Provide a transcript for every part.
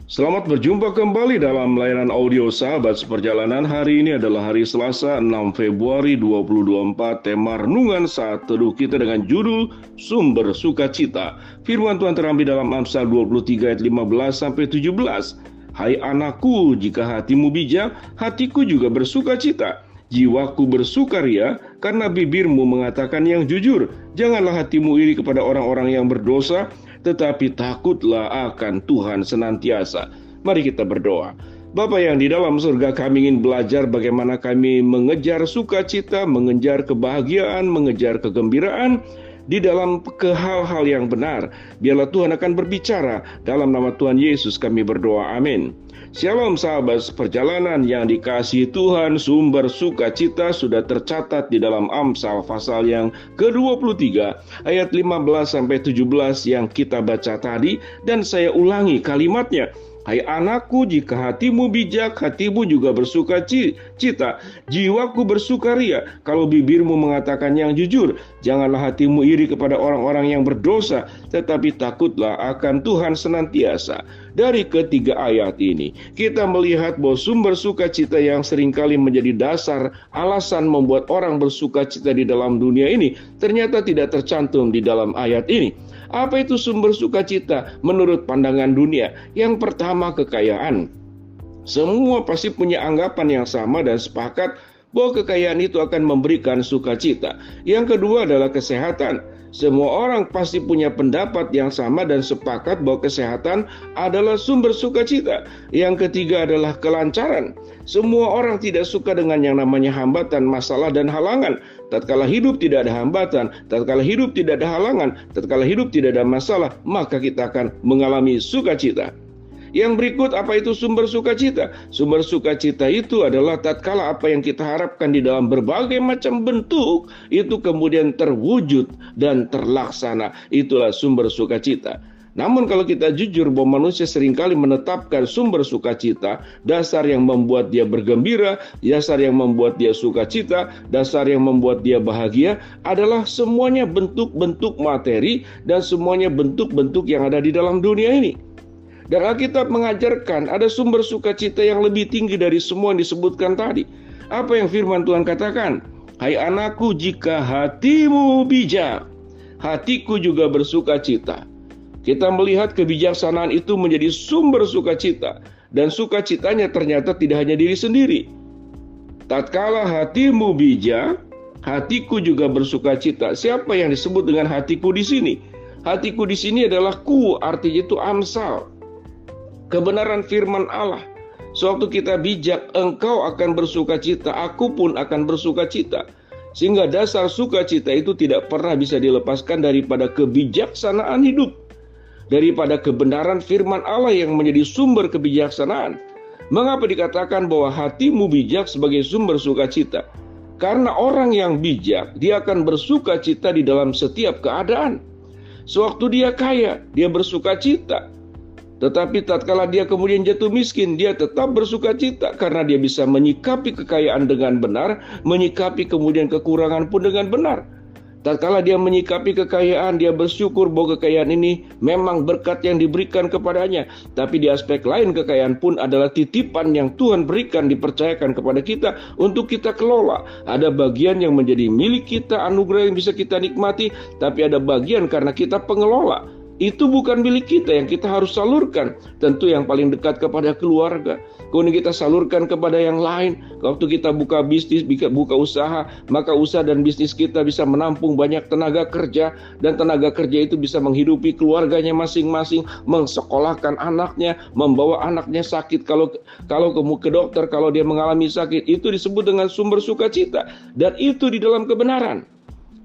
Selamat berjumpa kembali dalam layanan audio Sahabat Seperjalanan. Hari ini adalah hari Selasa 6 Februari 2024. Tema renungan saat teduh kita dengan judul Sumber Sukacita. Firman Tuhan terambil dalam Amsal 23 ayat 15-17. Hai anakku, jika hatimu bijak, hatiku juga bersukacita. Jiwaku bersukaria karena bibirmu mengatakan yang jujur. Janganlah hatimu iri kepada orang-orang yang berdosa, tetapi takutlah akan Tuhan senantiasa. Mari kita berdoa. Bapa yang di dalam surga, kami ingin belajar bagaimana kami mengejar sukacita, mengejar kebahagiaan, mengejar kegembiraan di dalam hal-hal yang benar. Biarlah Tuhan akan berbicara. Dalam nama Tuhan Yesus kami berdoa, amin. Shalom sahabat seperjalanan yang dikasihi Tuhan. Sumber sukacita sudah tercatat di dalam Amsal pasal yang ke-23 ayat 15-17 yang kita baca tadi, dan saya ulangi kalimatnya. Hai anakku, jika hatimu bijak, hatimu juga bersukacita. Jiwaku bersukaria kalau bibirmu mengatakan yang jujur. Janganlah hatimu iri kepada orang-orang yang berdosa, tetapi takutlah akan Tuhan senantiasa. Dari ketiga ayat ini, kita melihat bahwa sumber sukacita yang seringkali menjadi dasar alasan membuat orang bersukacita di dalam dunia ini ternyata tidak tercantum di dalam ayat ini. Apa itu sumber sukacita menurut pandangan dunia? Yang pertama, kekayaan. Semua pasti punya anggapan yang sama dan sepakat bahwa kekayaan itu akan memberikan sukacita. Yang kedua adalah kesehatan. Semua orang pasti punya pendapat yang sama dan sepakat bahwa kesehatan adalah sumber sukacita. Yang ketiga adalah kelancaran. Semua orang tidak suka dengan yang namanya hambatan, masalah, dan halangan. Tatkala hidup tidak ada hambatan, tatkala hidup tidak ada halangan, tatkala hidup tidak ada masalah, maka kita akan mengalami sukacita. Yang berikut, apa itu sumber sukacita? Sumber sukacita itu adalah tatkala apa yang kita harapkan di dalam berbagai macam bentuk itu kemudian terwujud dan terlaksana. Itulah sumber sukacita. Namun kalau kita jujur bahwa manusia seringkali menetapkan sumber sukacita, dasar yang membuat dia bergembira, dasar yang membuat dia sukacita, dasar yang membuat dia bahagia adalah semuanya bentuk-bentuk materi dan semuanya bentuk-bentuk yang ada di dalam dunia ini. Dan Alkitab mengajarkan ada sumber sukacita yang lebih tinggi dari semua yang disebutkan tadi. Apa yang firman Tuhan katakan? Hai anakku, jika hatimu bijak, hatiku juga bersukacita. Kita melihat kebijaksanaan itu menjadi sumber sukacita. Dan sukacitanya ternyata tidak hanya diri sendiri. Tatkala hatimu bijak, hatiku juga bersukacita. Siapa yang disebut dengan hatiku di sini? Hatiku di sini adalah ku, artinya itu Amsal. Kebenaran firman Allah. Sewaktu kita bijak, engkau akan bersukacita, aku pun akan bersukacita. Sehingga dasar sukacita itu tidak pernah bisa dilepaskan daripada kebijaksanaan hidup. Daripada kebenaran firman Allah yang menjadi sumber kebijaksanaan. Mengapa dikatakan bahwa hatimu bijak sebagai sumber sukacita? Karena orang yang bijak, dia akan bersukacita di dalam setiap keadaan. Sewaktu dia kaya, dia bersukacita. Tetapi tatkala dia kemudian jatuh miskin, dia tetap bersukacita karena dia bisa menyikapi kekayaan dengan benar, menyikapi kemudian kekurangan pun dengan benar. Tatkala dia menyikapi kekayaan, dia bersyukur bahwa kekayaan ini memang berkat yang diberikan kepadanya. Tapi di aspek lain, kekayaan pun adalah titipan yang Tuhan berikan, dipercayakan kepada kita untuk kita kelola. Ada bagian yang menjadi milik kita, anugerah yang bisa kita nikmati, tapi ada bagian karena kita pengelola. Itu bukan milik kita, yang kita harus salurkan. Tentu yang paling dekat kepada keluarga. Kemudian kita salurkan kepada yang lain. Waktu kita buka bisnis, buka usaha, maka usaha dan bisnis kita bisa menampung banyak tenaga kerja. Dan tenaga kerja itu bisa menghidupi keluarganya masing-masing, mensekolahkan anaknya, membawa anaknya sakit. Kalau ke dokter, kalau dia mengalami sakit, itu disebut dengan sumber sukacita. Dan itu di dalam kebenaran.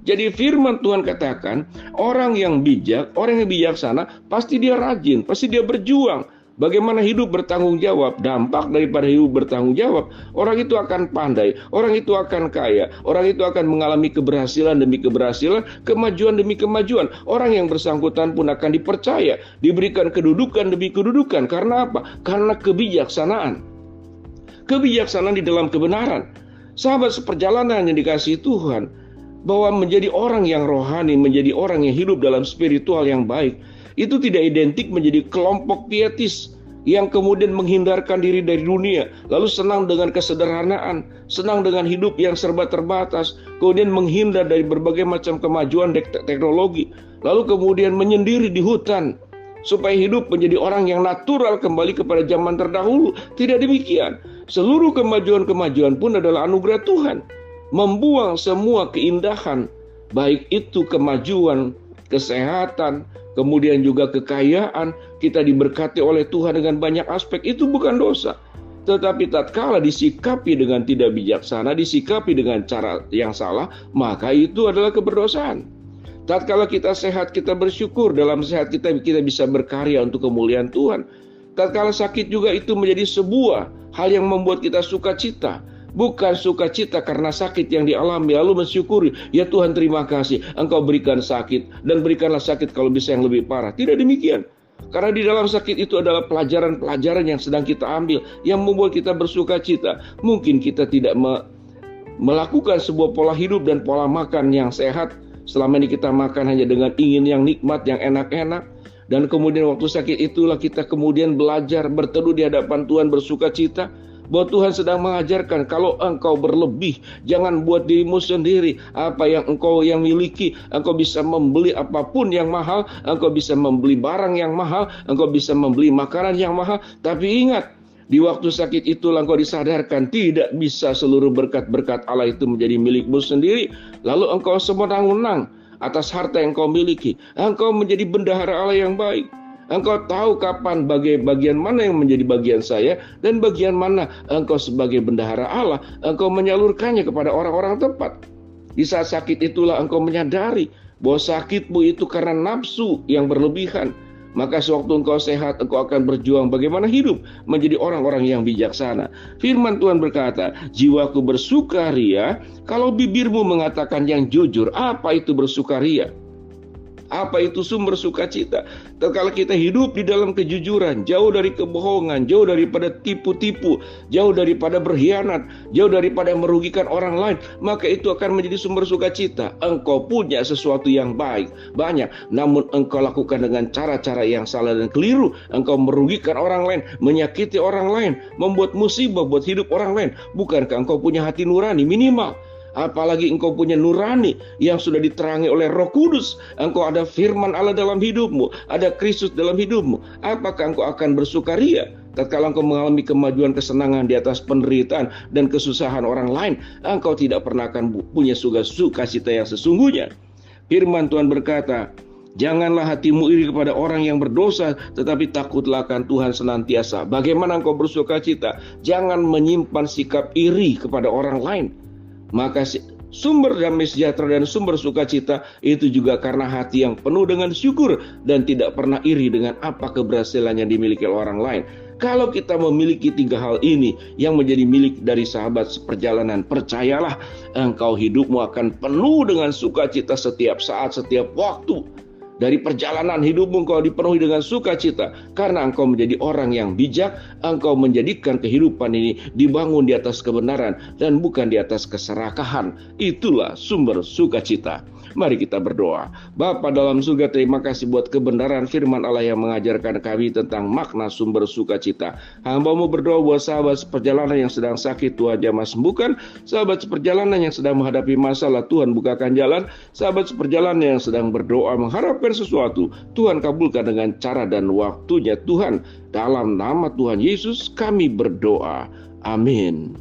Jadi firman Tuhan katakan, orang yang bijak, orang yang bijaksana, pasti dia rajin, pasti dia berjuang. Bagaimana hidup bertanggung jawab, dampak daripada hidup bertanggung jawab, orang itu akan pandai, orang itu akan kaya, orang itu akan mengalami keberhasilan demi keberhasilan, kemajuan demi kemajuan. Orang yang bersangkutan pun akan dipercaya, diberikan kedudukan demi kedudukan. Karena apa? Karena kebijaksanaan. Kebijaksanaan di dalam kebenaran. Sahabat seperjalanan yang dikasihi Tuhan, bahwa menjadi orang yang rohani, menjadi orang yang hidup dalam spiritual yang baik, itu tidak identik menjadi kelompok pietis. yang kemudian menghindarkan diri dari dunia, lalu senang dengan kesederhanaan, senang dengan hidup yang serba terbatas, kemudian menghindar dari berbagai macam kemajuan teknologi, lalu kemudian menyendiri di hutan, supaya hidup menjadi orang yang natural kembali kepada zaman terdahulu. Tidak demikian. Seluruh kemajuan-kemajuan pun adalah anugerah Tuhan. Membuang semua keindahan, baik itu kemajuan, kesehatan, kemudian juga kekayaan, kita diberkati oleh Tuhan dengan banyak aspek, itu bukan dosa. Tetapi tatkala disikapi dengan tidak bijaksana, disikapi dengan cara yang salah, maka itu adalah keberdosaan. Tatkala kita sehat, kita bersyukur. Dalam sehat kita bisa berkarya untuk kemuliaan Tuhan. Tatkala sakit juga itu menjadi sebuah hal yang membuat kita sukacita. Bukan sukacita karena sakit yang dialami, lalu mensyukuri, ya Tuhan terima kasih, Engkau berikan sakit, dan berikanlah sakit kalau bisa yang lebih parah. Tidak demikian. Karena di dalam sakit itu adalah pelajaran-pelajaran yang sedang kita ambil, yang membuat kita bersukacita. Mungkin kita tidak melakukan sebuah pola hidup dan pola makan yang sehat. Selama ini kita makan hanya dengan ingin yang nikmat, yang enak-enak. Dan kemudian waktu sakit itulah kita kemudian belajar berteduh di hadapan Tuhan, bersukacita bahwa Tuhan sedang mengajarkan, kalau engkau berlebih, jangan buat dirimu sendiri. Apa yang engkau miliki, engkau bisa membeli apapun yang mahal, engkau bisa membeli barang yang mahal, engkau bisa membeli makanan yang mahal. Tapi ingat, di waktu sakit itulah engkau disadarkan tidak bisa seluruh berkat-berkat Allah itu menjadi milikmu sendiri. Lalu engkau semenang-menang atas harta yang engkau miliki. Engkau menjadi bendahara Allah yang baik. Engkau tahu kapan bagian mana yang menjadi bagian saya, dan bagian mana engkau sebagai bendahara Allah, engkau menyalurkannya kepada orang-orang tepat. Di saat sakit itulah engkau menyadari bahwa sakitmu itu karena nafsu yang berlebihan. Maka sewaktu engkau sehat, engkau akan berjuang bagaimana hidup menjadi orang-orang yang bijaksana. Firman Tuhan berkata, jiwaku bersukaria kalau bibirmu mengatakan yang jujur. Apa itu bersukaria? Apa itu sumber sukacita? Tatkala kita hidup di dalam kejujuran, jauh dari kebohongan, jauh daripada tipu-tipu, jauh daripada berkhianat, jauh daripada merugikan orang lain, maka itu akan menjadi sumber sukacita. Engkau punya sesuatu yang baik, banyak, namun engkau lakukan dengan cara-cara yang salah dan keliru. Engkau merugikan orang lain, menyakiti orang lain, membuat musibah buat hidup orang lain. Bukankah engkau punya hati nurani minimal? Apalagi engkau punya nurani yang sudah diterangi oleh Roh Kudus. Engkau ada firman Allah dalam hidupmu, ada Kristus dalam hidupmu. Apakah engkau akan bersukaria tatkala engkau mengalami kemajuan, kesenangan di atas penderitaan dan kesusahan orang lain? Engkau tidak pernah akan punya sukacita yang sesungguhnya. Firman Tuhan berkata, janganlah hatimu iri kepada orang yang berdosa, tetapi takutlah akan Tuhan senantiasa. Bagaimana engkau bersukacita? Jangan menyimpan sikap iri kepada orang lain. Maka sumber damai sejahtera dan sumber sukacita itu juga karena hati yang penuh dengan syukur dan tidak pernah iri dengan apa keberhasilan yang dimiliki oleh orang lain. Kalau kita memiliki 3 hal ini yang menjadi milik dari sahabat seperjalanan, percayalah engkau hidupmu akan penuh dengan sukacita setiap saat, setiap waktu. Dari perjalanan hidupmu engkau dipenuhi dengan sukacita karena engkau menjadi orang yang bijak. Engkau menjadikan kehidupan ini dibangun di atas kebenaran dan bukan di atas keserakahan. Itulah sumber sukacita. Mari kita berdoa. Bapa dalam surga, terima kasih buat kebenaran firman Allah yang mengajarkan kami tentang makna sumber sukacita. Hamba-Mu berdoa buat sahabat seperjalanan yang sedang sakit, Tuhan jamah sembuhkan. Sahabat seperjalanan yang sedang menghadapi masalah, Tuhan bukakan jalan. Sahabat seperjalanan yang sedang berdoa mengharapkan sesuatu, Tuhan kabulkan dengan cara dan waktunya. Tuhan, dalam nama Tuhan Yesus kami berdoa. Amin.